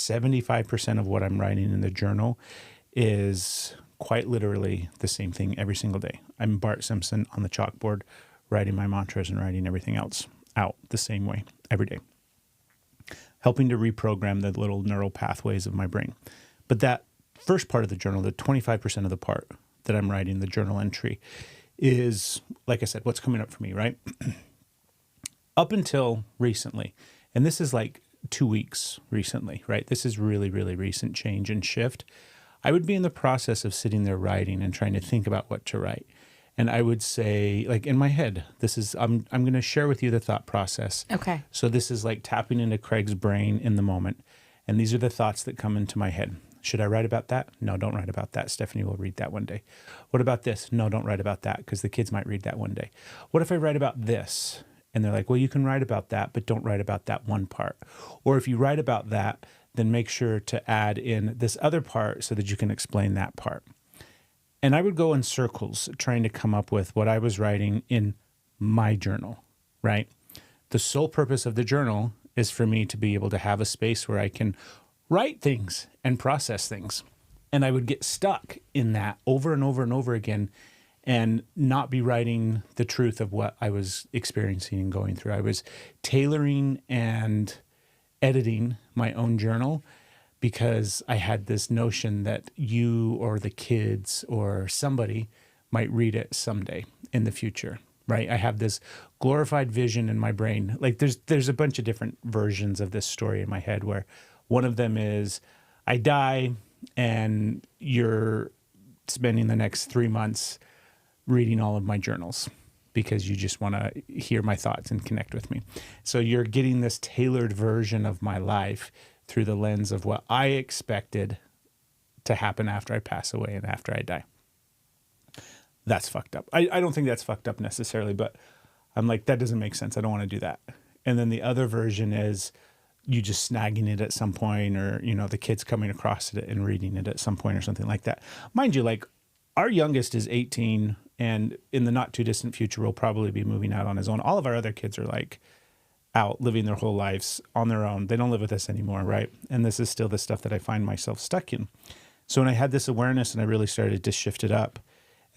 75% of what I'm writing in the journal is quite literally the same thing every single day. I'm Bart Simpson on the chalkboard, writing my mantras and writing everything else out the same way every day, helping to reprogram the little neural pathways of my brain. But that first part of the journal, the 25% of the part that I'm writing, the journal entry, is, like I said, what's coming up for me, right? Up until recently, and this is like 2 weeks recently, right? This is really, really recent change and shift. I would be in the process of sitting there writing and trying to think about what to write. And I would say, like in my head, I'm going to share with you the thought process. Okay. So this is like tapping into Craig's brain in the moment. And these are the thoughts that come into my head. Should I write about that? No, don't write about that. Stephanie will read that one day. What about this? No, don't write about that because the kids might read that one day. What if I write about this? And they're like, well, you can write about that, but don't write about that one part. Or if you write about that, then make sure to add in this other part so that you can explain that part. And I would go in circles trying to come up with what I was writing in my journal, right? The sole purpose of the journal is for me to be able to have a space where I can write things and process things. And I would get stuck in that over and over and over again and not be writing the truth of what I was experiencing and going through. I was tailoring and editing my own journal because I had this notion that you or the kids or somebody might read it someday in the future, right? I have this glorified vision in my brain. Like there's a bunch of different versions of this story in my head where one of them is I die and you're spending the next 3 months reading all of my journals because you just want to hear my thoughts and connect with me. So you're getting this tailored version of my life through the lens of what I expected to happen after I pass away and after I die. That's fucked up. I don't think that's fucked up necessarily, but I'm like, that doesn't make sense. I don't want to do that. And then the other version is you just snagging it at some point or, the kids coming across it and reading it at some point or something like that. Mind you, like our youngest is 18 and in the not too distant future will probably be moving out on his own. All of our other kids are like out living their whole lives on their own. They don't live with us anymore, right? And this is still the stuff that I find myself stuck in. So when I had this awareness and I really started to shift it up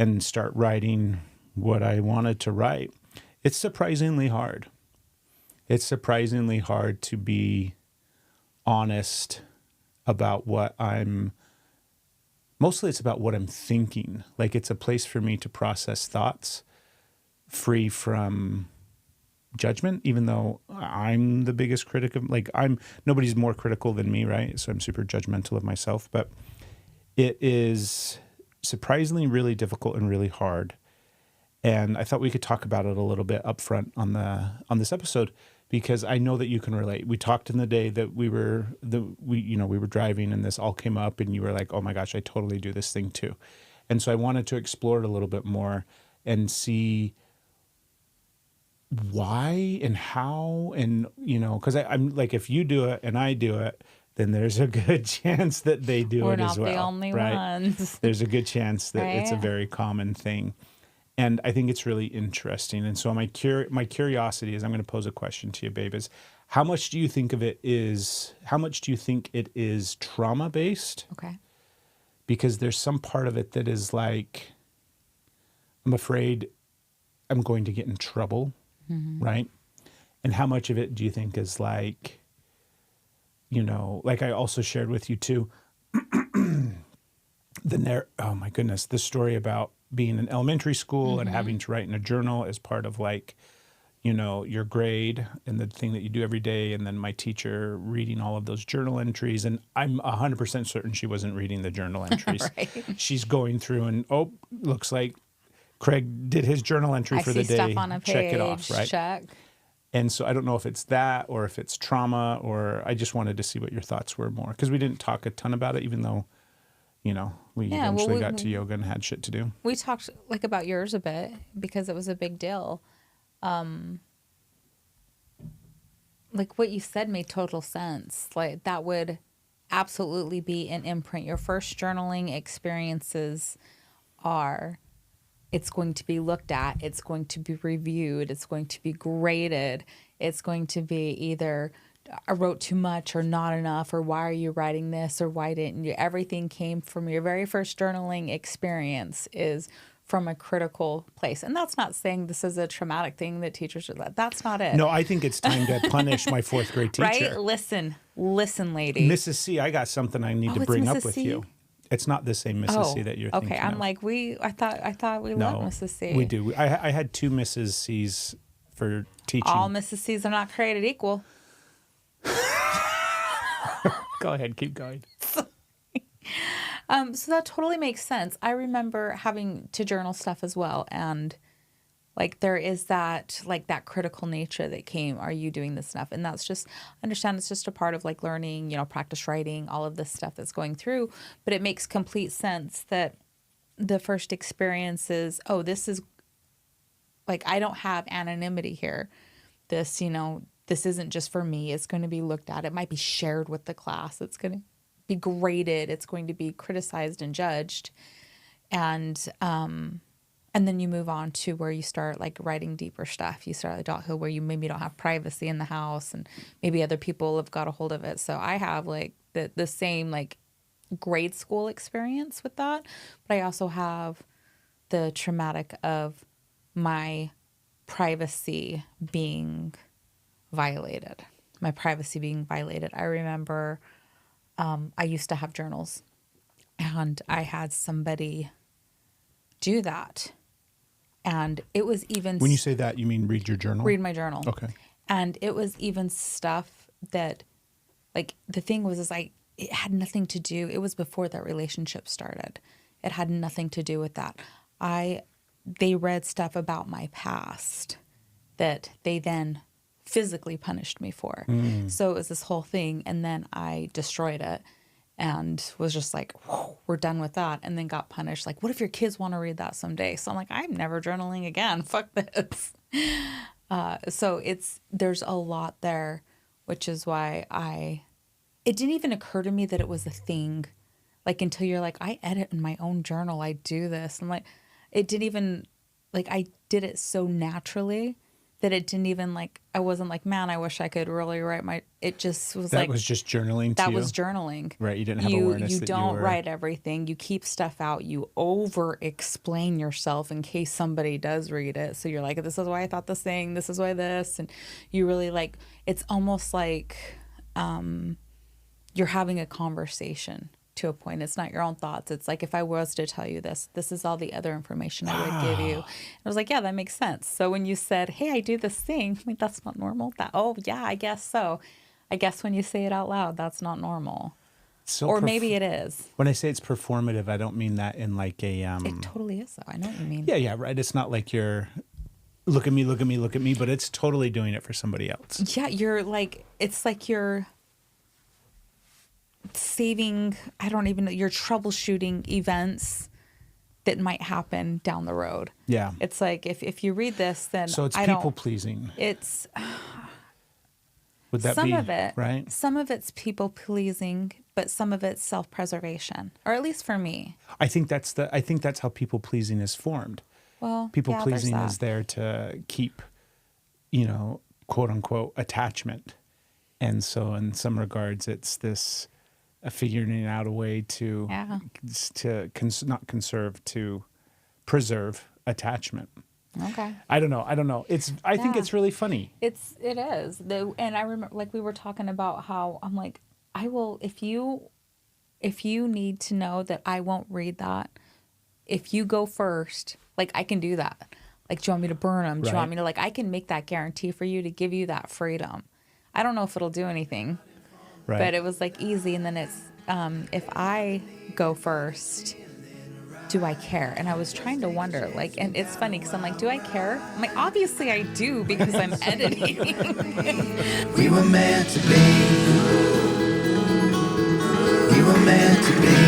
and start writing what I wanted to write, it's surprisingly hard. It's surprisingly hard to be honest about mostly it's about what I'm thinking. Like it's a place for me to process thoughts free from judgment, even though I'm the biggest critic of, nobody's more critical than me, right? So I'm super judgmental of myself, but it is surprisingly really difficult and really hard. And I thought we could talk about it a little bit up front on this episode, because I know that you can relate. We talked in the day that we were driving and this all came up and you were like, oh my gosh, I totally do this thing too. And so I wanted to explore it a little bit more and see why and how, and, because I'm like, if you do it and I do it, then there's a good chance that they do it as well. We're not the only ones. There's a good chance that right? It's a very common thing. And I think it's really interesting. And so my curiosity is, I'm going to pose a question to you, babe, is how much do you think it is trauma-based? Okay. Because there's some part of it that is like, I'm afraid I'm going to get in trouble, right? And how much of it do you think is like, like I also shared with you too, oh my goodness, the story about being in elementary school and having to write in a journal as part of like, your grade and the thing that you do every day. And then my teacher reading all of those journal entries. And I'm 100% certain she wasn't reading the journal entries. Right. She's going through and, looks like Craig did his journal entry for the day. Stuff on a page, check it off, right? Check. And so I don't know if it's that or if it's trauma, or I just wanted to see what your thoughts were more. Because we didn't talk a ton about it, even though, we eventually got to yoga and had shit to do. We talked about yours a bit because it was a big deal. Like what you said made total sense. Like that would absolutely be an imprint. Your first journaling experiences it's going to be looked at, it's going to be reviewed, it's going to be graded, it's going to be either I wrote too much or not enough, or why are you writing this, or why didn't you? Everything came from your very first journaling experience is from a critical place. And that's not saying this is a traumatic thing that teachers should let. That's not it. No, I think it's time to punish my fourth grade teacher. Right? Listen, lady. Mrs. C, I got something I need to it's bring Mrs. up with C? you. It's not the same Mrs. C that you're thinking okay. I'm of. like, I thought we loved Mrs. C. We do. I had 2 Mrs. C's for teaching. All Mrs. C's are not created equal. Go ahead, keep going. So that totally makes sense. I remember having to journal stuff as well. And like, there is that, like, that critical nature that came, are you doing this stuff? And that's just, understand it's just a part of like learning, practice writing, all of this stuff that's going through. But it makes complete sense that the first experience is, oh, this is like, I don't have anonymity here. This, this isn't just for me. It's going to be looked at. It might be shared with the class. It's going to be graded. It's going to be criticized and judged. And then you move on to where you start like writing deeper stuff. You start at adulthood where you maybe don't have privacy in the house and maybe other people have got a hold of it. So I have like the same like grade school experience with that. But I also have the traumatic of my privacy being violated. I remember I used to have journals and I had somebody do that. And it was even... When you say that, you mean read your journal? Read my journal. Okay. And it was even stuff that, like, the thing was, it had nothing to do... It was before that relationship started. It had nothing to do with that. They read stuff about my past that they then physically punished me for. So it was this whole thing. And then I destroyed it. And was just like, we're done with that. And then got punished. Like, what if your kids want to read that someday? So I'm like, I'm never journaling again. Fuck this. So there's a lot there, which is why it didn't even occur to me that it was a thing. Like, until you're like, I edit in my own journal. I do this. I'm like, it didn't even, like, I did it so naturally that it didn't even like, I wasn't like, man, I wish I could really write it just was that like. That was just journaling to you? That was journaling. Right, you didn't have awareness you that don't you were... write everything. You keep stuff out. You over-explain yourself in case somebody does read it. So you're like, this is why I thought this thing, this is why this. And you really like, it's almost like you're having a conversation to a point. It's not your own thoughts. It's like, if I was to tell you this is all the other information I would give you. And I was like, yeah, that makes sense. So when you said, hey, I do this thing, I'm like, that's not normal. Oh yeah, I guess so. I guess when you say it out loud, that's not normal. So or maybe it is. When I say it's performative, I don't mean that in like a... It totally is though. I know what you mean. Yeah, right. It's not like you're look at me, but it's totally doing it for somebody else. Yeah, you're like, it's like you're saving, I don't even know, you're troubleshooting events that might happen down the road. Yeah. It's like, if you read this, then so it's people pleasing. It's... Would that some be, of it, right? Some of it's people pleasing, but some of it's self-preservation, or at least for me. I think that's how people pleasing is formed. Well, people yeah, pleasing is there to keep, quote unquote, attachment. And so in some regards, it's this figuring out a way to preserve attachment. Okay. I don't know. I think it's really funny. It is. And I remember, like, we were talking about how I'm like, I will, if you need to know that I won't read that, if you go first, like, I can do that. Like, do you want me to burn them? Do you want me to, like, I can make that guarantee for you to give you that freedom. I don't know if it'll do anything, but it was like easy. And then it's, if I go first, do I care? And I was trying to wonder, like, and it's funny because I'm like, do I care? I'm like, obviously I do because I'm editing. We were meant to be. We were meant to be.